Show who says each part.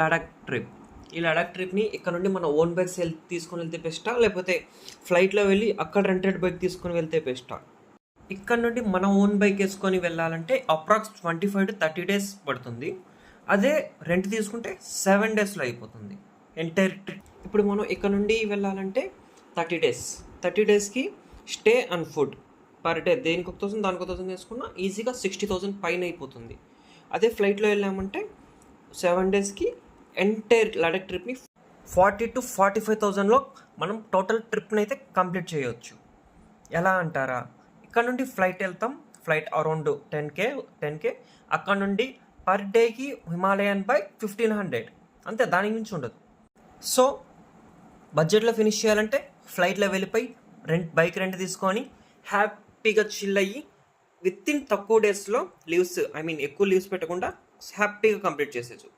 Speaker 1: Ladakh trip. ఈ లడాక్ ట్రిప్ని ఇక్కడ నుండి మన ఓన్ బైక్స్ తీసుకొని వెళ్తే బెస్టా, లేకపోతే ఫ్లైట్లో వెళ్ళి అక్కడ రెంటెడ్ బైక్ తీసుకొని వెళ్తే బెస్టా? ఇక్కడ నుండి మన ఓన్ బైక్ వేసుకొని వెళ్ళాలంటే అప్రాక్స్ 25 to 30 days పడుతుంది. అదే రెంట్ తీసుకుంటే 7 daysలో అయిపోతుంది ఎంటైర్ ట్రిప్. ఇప్పుడు మనం ఇక్కడ నుండి వెళ్ళాలంటే 30 days. 30 daysకి stay and food per day దేనికి 1,000 దానికి 1,000 వేసుకున్నా ఈజీగా 60,000 పైన అయిపోతుంది. అదే ఫ్లైట్లో వెళ్ళామంటే 7 daysకి ఎంటైర్ లడాక్ ట్రిప్ని 40,000 to 45,000లో మనం టోటల్ ట్రిప్ని అయితే కంప్లీట్ చేయవచ్చు. ఎలా అంటారా? ఇక్కడ నుండి ఫ్లైట్ వెళ్తాం, ఫ్లైట్ అరౌండ్ 10K. అక్కడ నుండి పర్ డేకి హిమాలయన్ బైక్ 1,500 అంతే, దానికి మించి ఉండదు. సో బడ్జెట్లో ఫినిష్ చేయాలంటే ఫ్లైట్లో వెళ్ళిపోయి బైక్ రెంట్ తీసుకొని హ్యాపీగా చిల్ అయ్యి విత్ ఇన్ తక్కువ డేస్లో ఎక్కువ లీవ్స్ పెట్టకుండా హ్యాపీగా కంప్లీట్ చేసేచ్చు.